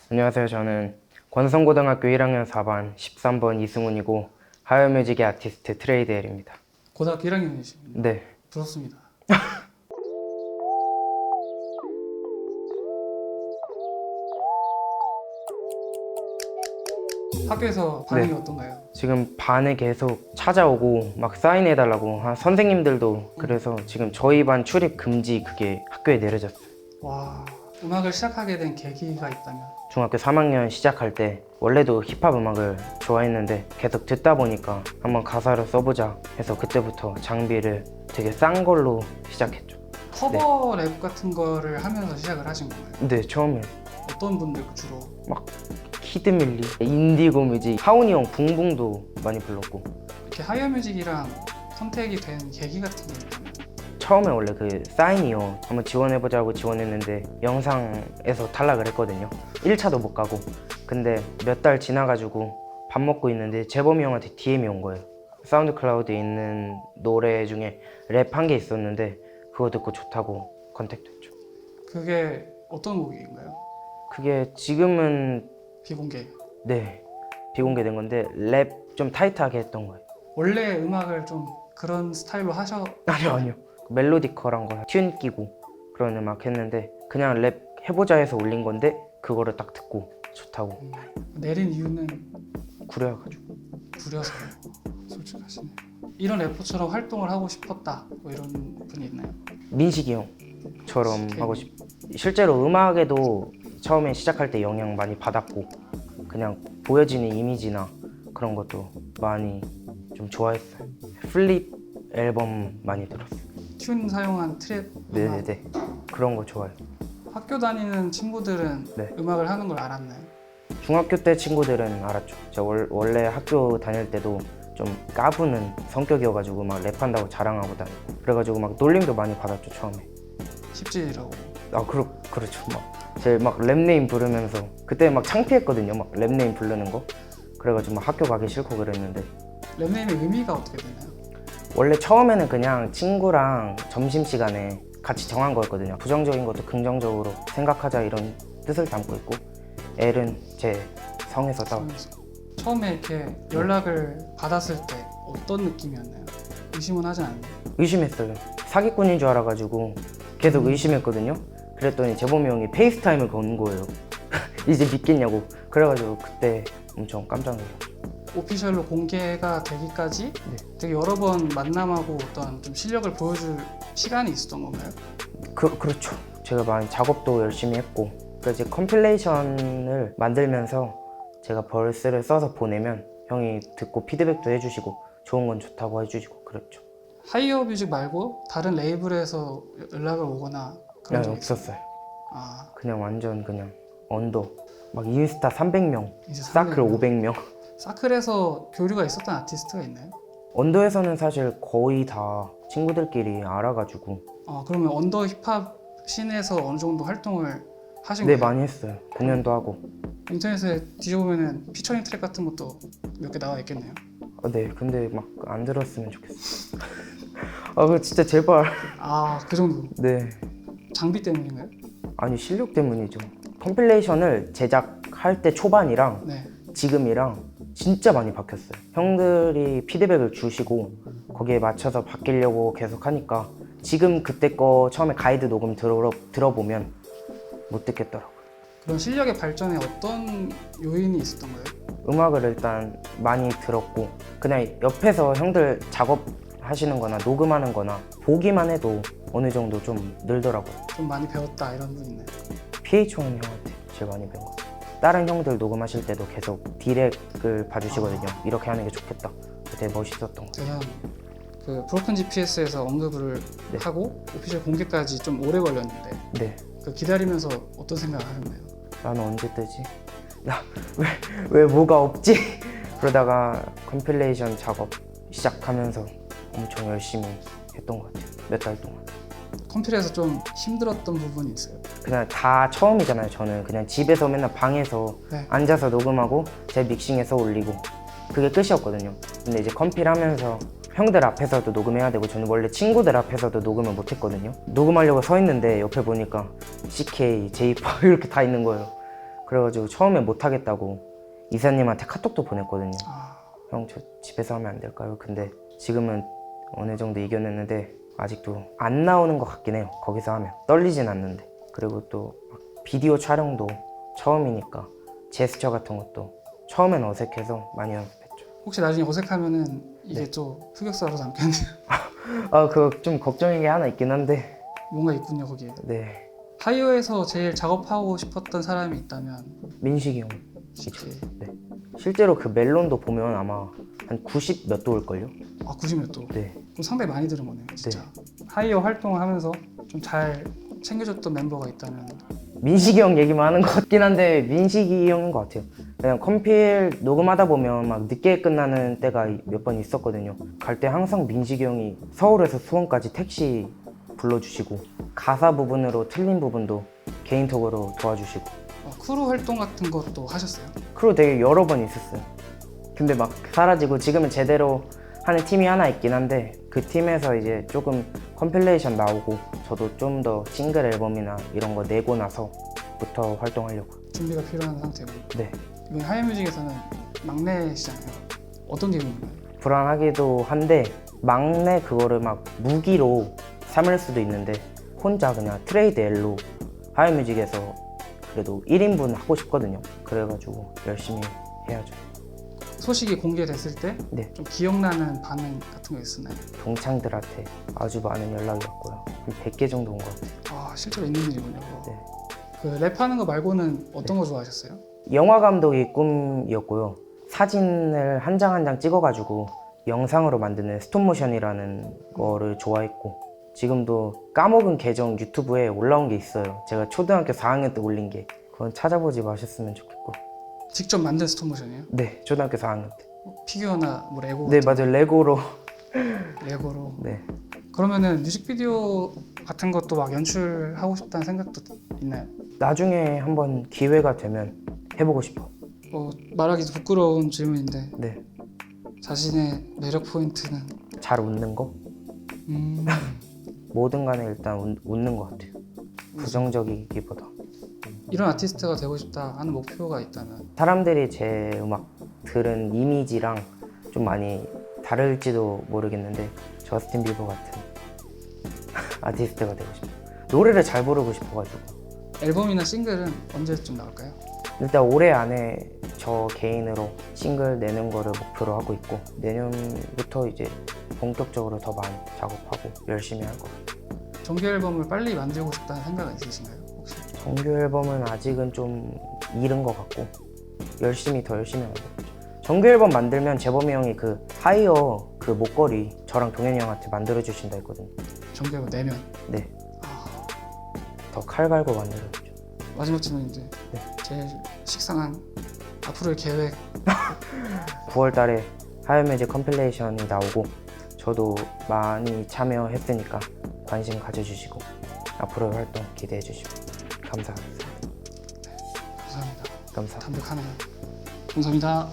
안녕하세요. 저는 권성고등학교 1학년 4반 13번 이승훈이고 하이어뮤직의 아티스트 트레이드엘입니다. 고등학교 1학년이시군요. 네. 부럽습니다. 학교에서 반응이 네. 어떤가요? 지금 반에 계속 찾아오고 막 사인해달라고 선생님들도 그래서 지금 저희 반 출입 금지 그게 학교에 내려졌어요. 와, 음악을 시작하게 된 계기가 있다면? 중학교 3학년 시작할 때 원래도 힙합 음악을 좋아했는데 계속 듣다 보니까 한번 가사를 써보자 해서 그때부터 장비를 되게 싼 걸로 시작했죠. 커버 랩 같은 거를 하면서 시작을 하신 건가요? 네, 처음에 어떤 분들 주로? 키드밀리, 인디고 뮤직, 하온이 형 붕붕도 많이 불렀고 이렇게 하이어뮤직이랑 선택이 된 계기 같은 게 있다면? 처음에 원래 그 사인이요 한번 지원해보자고 지원했는데 영상에서 탈락을 했거든요. 1차도 못 가고 근데 몇 달 지나가지고 밥 먹고 있는데 재범이 형한테 DM이 온 거예요. 사운드 클라우드에 있는 노래 중에 랩 한 개 있었는데 그거 듣고 좋다고 컨택됐죠. 그게 어떤 곡인가요? 그게 지금은 비공개. 네 비공개된 건데 랩 좀 타이트하게 했던 거예요. 원래 음악을 좀 그런 스타일로 아니요 멜로디컬한 거 튠 끼고 그런 음악 했는데 그냥 랩 해보자 해서 올린 건데 그거를 딱 듣고 좋다고 내린 이유는 구려가지고 구려서 솔직하시네요. 이런 래퍼처럼 활동을 하고 싶었다 뭐 이런 분이 있나요? 민식이 형처럼 민식이 하고 싶 실제로 음악에도 처음에 시작할 때 영향 많이 받았고 그냥 보여지는 이미지나 그런 것도 많이 좀 좋아했어요. 플립 앨범 많이 들었어요. 튠 사용한 트랩 음악. 네네네 그런 거 좋아요. 학교 다니는 친구들은 네. 음악을 하는 걸 알았나요? 중학교 때 친구들은 알았죠. 저 원래 학교 다닐 때도 좀 까부는 성격이어가지고 막 랩한다고 자랑하고 다니고 그래가지고 막 놀림도 많이 받았죠 처음에. 십지라고. 그렇죠. 막 제 막 랩네임 부르면서 그때 막 창피했거든요. 막 랩네임 부르는 거. 그래가지고 막 학교 가기 싫고 그랬는데 랩네임의 의미가 어떻게 되나요? 원래 처음에는 그냥 친구랑 점심시간에 같이 정한 거였거든요. 부정적인 것도 긍정적으로 생각하자 이런 뜻을 담고 있고 L은 제 성에서 따왔죠. 처음에 이렇게 연락을 받았을 때 어떤 느낌이었나요? 의심은 하지 않나요? 의심했어요. 사기꾼인 줄 알아가지고 계속 의심했거든요. 그랬더니 재범이 형이 페이스타임을 건 거예요. 이제 믿겠냐고. 그래가지고 그때 엄청 깜짝 놀랐죠. 오피셜로 공개가 되기까지 되게 여러 번 만남하고 어떤 좀 실력을 보여줄 시간이 있었던 건가요? 그렇죠. 제가 많이 작업도 열심히 했고 그 이제 컴필레이션을 만들면서 제가 벌스를 써서 보내면 형이 듣고 피드백도 해주시고 좋은 건 좋다고 해주시고 그랬죠. 하이어뮤직 말고 다른 레이블에서 연락을 오거나 그런 적이 없었어요. 아, 그냥 완전 그냥 언더 막 인스타 300명, 이제 사클 500명. 사클에서 교류가 있었던 아티스트가 있나요? 언더에서는 사실 거의 다 친구들끼리 알아가지고 그러면 언더 힙합 씬에서 어느 정도 활동을 하신 네 거예요? 많이 했어요. 공연도 하고. 인터넷에 뒤져보면은 피처링 트랙 같은 것도 몇 개 나와 있겠네요. 네 근데 막 안 들었으면 좋겠어. 그 진짜 제발. 그 정도. 네 장비 때문인가요? 아니 실력 때문이죠. 컴필레이션을 제작할 때 초반이랑 네. 지금이랑 진짜 많이 바뀌었어요. 형들이 피드백을 주시고 거기에 맞춰서 바뀌려고 계속 하니까 지금 그때 거 처음에 가이드 녹음 들어보면 못 듣겠더라고요. 그런 실력의 발전에 어떤 요인이 있었던 거예요? 음악을 일단 많이 들었고 그냥 옆에서 형들 작업하시는 거나 녹음하는 거나 보기만 해도 어느 정도 좀 늘더라고요. 좀 많이 배웠다 이런 분 있나요? PH1 형한테 제일 많이 배운 것 같아요. 다른 형들 녹음하실 때도 계속 디렉을 봐주시거든요. 이렇게 하는 게 좋겠다. 되게 멋있었던 것 같아요. 제가 그 브로큰 GPS에서 언급을 네. 하고 오피셜 공개까지 좀 오래 걸렸는데 네. 그 기다리면서 어떤 생각을 하셨나요? 나는 언제 뜨지? 나 왜 뭐가 없지? 그러다가 컴필레이션 작업 시작하면서 엄청 열심히 했던 것 같아요. 몇 달 동안. 컴필에서 좀 힘들었던 부분이 있어요? 그냥 다 처음이잖아요. 저는 그냥 집에서 맨날 방에서 네. 앉아서 녹음하고 제 믹싱해서 올리고 그게 끝이었거든요. 근데 이제 컴필하면서 형들 앞에서도 녹음해야 되고 저는 원래 친구들 앞에서도 녹음을 못 했거든요. 녹음하려고 서 있는데 옆에 보니까 CK, J-POP 이렇게 다 있는 거예요. 그래가지고 처음에 못하겠다고 이사님한테 카톡도 보냈거든요. 아, 형 저 집에서 하면 안 될까요? 근데 지금은 어느 정도 이겨냈는데 아직도 안 나오는 것 같긴 해요. 거기서 하면 떨리진 않는데. 그리고 또 막 비디오 촬영도 처음이니까 제스처 같은 것도 처음엔 어색해서 많이 연습했죠. 혹시 나중에 어색하면은 이게 네. 또 흑역사로 남겠네요. 아 그거 좀 걱정인 게 하나 있긴 한데 뭔가 있군요 거기에. 네 하이어에서 제일 작업하고 싶었던 사람이 있다면 민식이 형 CK. 실제로 그 멜론도 보면 아마 한 90 몇 도일걸요? 아 90몇 도. 네. 그럼 상당히 많이 들은 거네요 진짜. 하이어 활동을 하면서 좀 잘 챙겨줬던 멤버가 있다면 민식이 형 얘기만 하는 것 같긴 한데 민식이 형인 것 같아요. 그냥 컴필 녹음하다 보면 막 늦게 끝나는 때가 몇 번 있었거든요. 갈 때 항상 민식이 형이 서울에서 수원까지 택시 불러주시고 가사 부분으로 틀린 부분도 개인톡으로 도와주시고 크루 활동 같은 것도 하셨어요? 크루 되게 여러 번 있었어요. 근데 막 사라지고 지금은 제대로 하는 팀이 하나 있긴 한데 그 팀에서 이제 조금 컴필레이션 나오고 저도 좀 더 싱글 앨범이나 이런 거 내고 나서부터 활동하려고. 준비가 필요한 상태고. 네. 이번 하이뮤직에서는 막내시잖아요. 어떤 기분인가요? 불안하기도 한데 막내 그거를 막 무기로 삼을 수도 있는데 혼자 그냥 트레이드 L로 하이뮤직에서 그래도 1인분 하고 싶거든요. 그래가지고 열심히 해야죠. 소식이 공개됐을 때 네. 좀 기억나는 반응 같은 거 있었나요? 동창들한테 아주 많은 연락이 왔고요. 한 100개 정도 온 것 같아요. 아 실제로 있는 일이군요. 네. 그 랩하는 거 말고는 어떤 거 좋아하셨어요? 영화 감독이 꿈이었고요. 사진을 한 장 한 장 찍어가지고 영상으로 만드는 스톱모션이라는 거를 좋아했고 지금도 까먹은 계정 유튜브에 올라온 게 있어요. 제가 초등학교 4학년 때 올린 게. 그건 찾아보지 마셨으면 좋겠고. 직접 만든 스톱모션이에요? 네, 초등학교 4학년 때. 피규어나 뭐 레고 네, 같은 맞아요. 레고로. 레고로. 네. 그러면은 뮤직비디오 같은 것도 막 연출하고 싶다는 생각도 있나요? 나중에 한번 기회가 되면 해보고 싶어. 말하기도 부끄러운 질문인데 네. 자신의 매력 포인트는 잘 웃는 거? 뭐든 간에 일단 웃는 것 같아요. 부정적이기보다. 이런 아티스트가 되고 싶다 하는 목표가 있다면 사람들이 제 음악 들은 이미지랑 좀 많이 다를지도 모르겠는데 저스틴 비버 같은 아티스트가 되고 싶어요. 노래를 잘 부르고 싶어가지고. 앨범이나 싱글은 언제쯤 나올까요? 일단 올해 안에 저 개인으로 싱글 내는 거를 목표로 하고 있고 내년부터 이제 본격적으로 더 많이 작업하고 열심히 할 것 같아요. 정규 앨범을 빨리 만들고 싶다는 생각은 있으신가요? 혹시? 정규 앨범은 아직은 좀 이른 것 같고 열심히 하면 돼요. 정규 앨범 만들면 재범이 형이 그 하이어 그 목걸이 저랑 동현이 형한테 만들어 주신다 했거든요. 정규 앨범 내면 네, 아, 더 칼 갈고 만들어 주죠. 마지막 질문인데 네. 제일 식상한 앞으로의 계획 9월 달에 하이뮤직 컴필레이션이 나오고 저도 많이 참여했으니까 관심 가져주시고 앞으로의 활동 기대해 주시고 감사합니다. 감사합니다. 감사합니다. 담백하네요. 감사합니다.